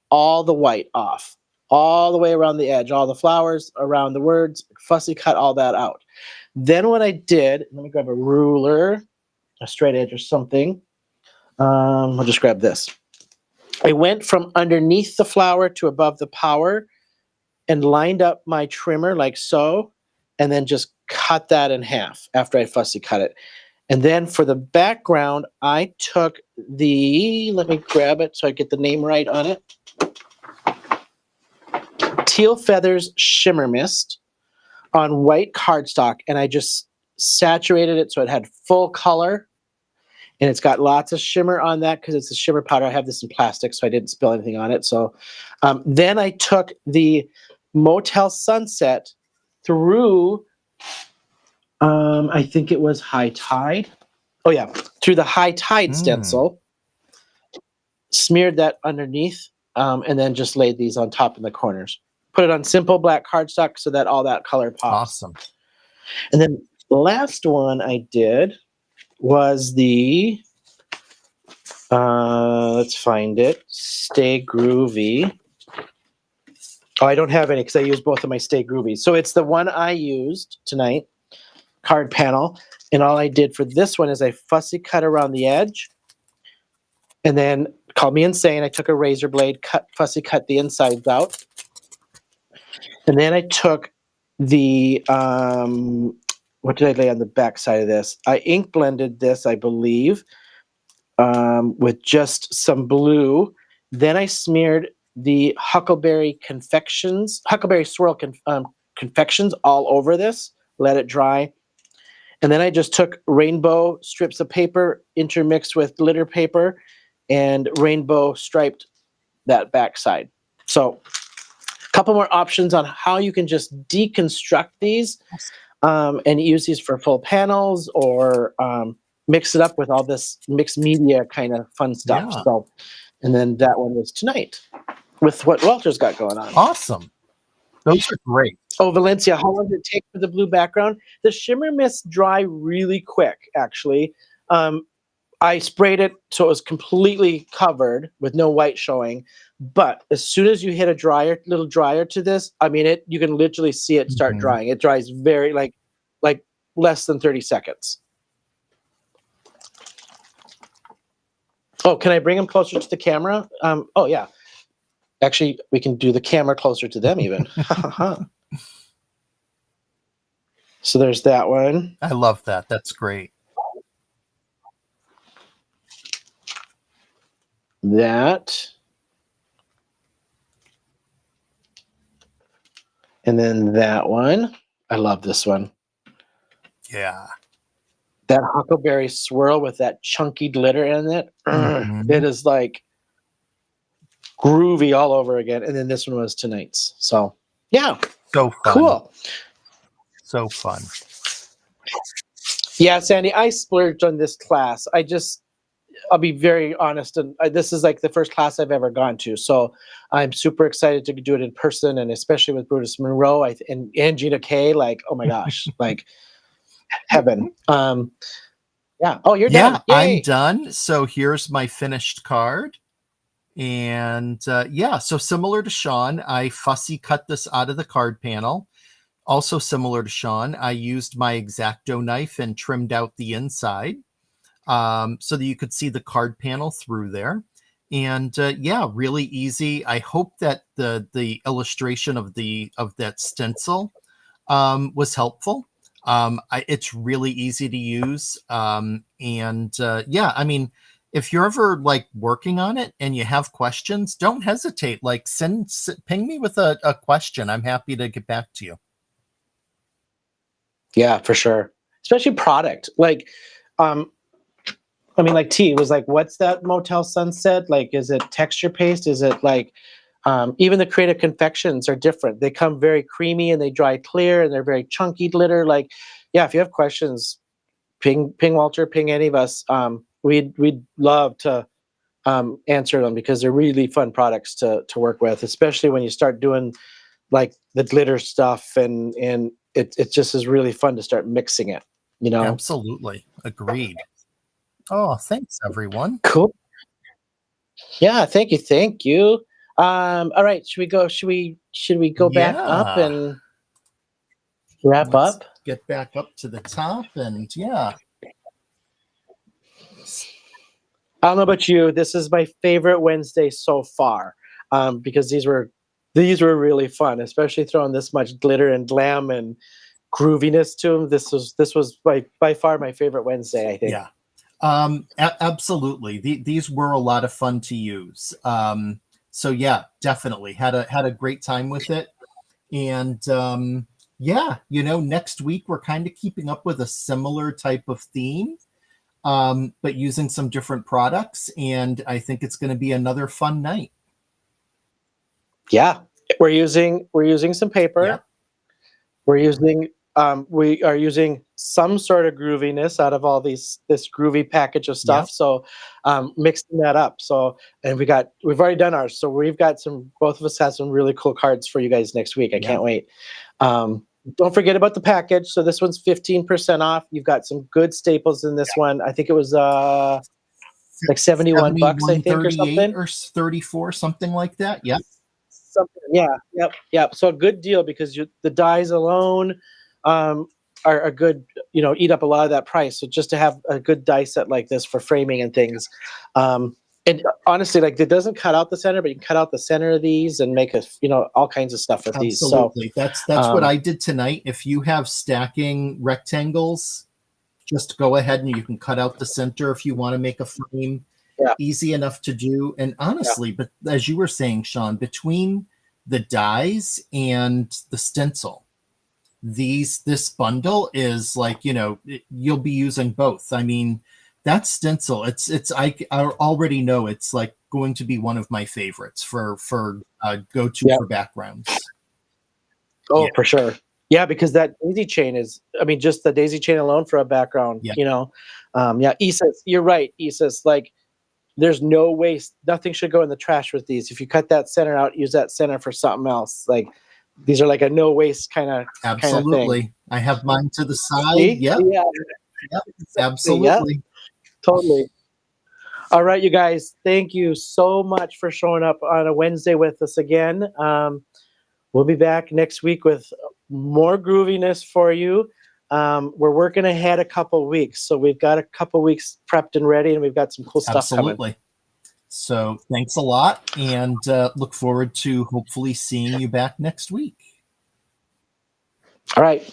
all the white off, all the way around the edge, all the flowers around the words, fussy cut all that out. Then what I did, let me grab a ruler, a straight edge or something. I'll just grab this. I went from underneath the flower to above the power and lined up my trimmer like so, and then just cut that in half after I fussy cut it. And then for the background, I took let me grab it so I get the name right on it. Teal Feathers Shimmer Mist on white cardstock, and I just saturated it so it had full color. and it's got lots of shimmer on that because it's a shimmer powder. I have this in plastic, so I didn't spill anything on it. So then I took the Motel Sunset through, I think it was High Tide. Oh yeah, through the High Tide stencil, smeared that underneath, and then just laid these on top in the corners. Put it on simple black cardstock so that all that color pops. Awesome. And then the last one I did was the, let's find it, Stay Groovy. Oh, I don't have any because I used both of my Stay Groovy. So it's the one I used tonight, card panel. And all I did for this one is I fussy cut around the edge. And then, call me insane, I took a razor blade, fussy cut the insides out. And then I took the, what did I lay on the back side of this? I ink blended this, I believe, with just some blue. Then I smeared the Huckleberry Swirl confections all over this, let it dry. And then I just took rainbow strips of paper intermixed with glitter paper and rainbow striped that back side. So a couple more options on how you can just deconstruct these and use these for full panels or mix it up with all this mixed media kind of fun stuff. Yeah. So, and then that one was tonight with what Walter's got going on. Awesome. Those are great. Oh, Valencia, how long did it take for the blue background? The shimmer mist dry really quick, actually. I sprayed it so it was completely covered with no white showing. But as soon as you hit a little drier to this, I mean, you can literally see it start drying. It dries very like less than 30 seconds. Oh, can I bring them closer to the camera? Oh yeah. Actually, we can do the camera closer to them even. So there's that one. I love that. That's great. That. And then that one. I love this one. Yeah. That Huckleberry Swirl with that chunky glitter in it. It is like groovy all over again. And then this one was tonight's. So, yeah. So fun. Cool. So fun. Yeah, Sandy, I splurged on this class. I'll be very honest, and this is like the first class I've ever gone to, so I'm super excited to do it in person, and especially with Brutus Monroe and Gina Kay. Like, oh my gosh, like heaven. Yeah. Oh, you're done. Yeah, Yay. I'm done. So here's my finished card, and so similar to Shawn, I fussy cut this out of the card panel. Also similar to Shawn, I used my X-Acto knife and trimmed out the inside. So that you could see the card panel through there. And really easy. I hope that the illustration of that stencil was helpful. It's really easy to use. I mean, if you're ever like working on it and you have questions, don't hesitate. Like ping me with a question. I'm happy to get back to you. Yeah, for sure. Especially product. Like, I mean, like T was like, what's that Motel Sunset? Like, is it texture paste? Is it like, even the creative confections are different. They come very creamy and they dry clear and they're very chunky glitter. Like, yeah, if you have questions, ping Walter, ping any of us. We'd love to answer them because they're really fun products to work with, especially when you start doing like the glitter stuff and it just is really fun to start mixing it, you know? Absolutely. Agreed. Oh, thanks everyone. Cool. Yeah, thank you. All right, should we go back up and wrap up? Get back up to the top and yeah. I don't know about you. This is my favorite Wednesday so far, because these were really fun, especially throwing this much glitter and glam and grooviness to them. This was by far my favorite Wednesday, I think. Yeah. Absolutely. These were a lot of fun to use. So yeah, definitely had a great time with it. And next week we're kind of keeping up with a similar type of theme. but using some different products. And I think it's going to be another fun night. Yeah, we're using some paper. Yep. We are using some sort of grooviness out of all this groovy package of stuff. Yep. So mixing that up. So, and we've already done ours. So we've got both of us have some really cool cards for you guys next week. I can't wait. Don't forget about the package. So this one's 15% off. You've got some good staples in this one. I think it was like $71, I think, or something. Or 34, something like that. Yep. Something. Yeah. Yep. So a good deal, because the dies alone are a good, eat up a lot of that price. So just to have a good die set like this for framing and things. And honestly, like, it doesn't cut out the center, but you can cut out the center of these and make all kinds of stuff with these. So that's what I did tonight. If you have stacking rectangles, just go ahead and you can cut out the center if you want to make a frame. Yeah. Easy enough to do. And honestly, but as you were saying, Shawn, between the dies and the stencil, this bundle is like, you'll be using both. I mean, that stencil, I already know it's like going to be one of my favorites for go-to for backgrounds. Oh, yeah. For sure. Yeah, because that daisy chain just the daisy chain alone for a background, Isis, you're right, Isis, like, there's no waste. Nothing should go in the trash with these. If you cut that center out, use that center for something else. Like, these are like a no waste kind of Absolutely. Thing. I have mine to the side. Yep. Yeah. Yep. Absolutely. Yep. Totally. All right, you guys. Thank you so much for showing up on a Wednesday with us again. We'll be back next week with more grooviness for you. We're working ahead a couple weeks, so we've got a couple weeks prepped and ready, and we've got some cool stuff coming. So thanks a lot, and look forward to hopefully seeing you back next week. All right.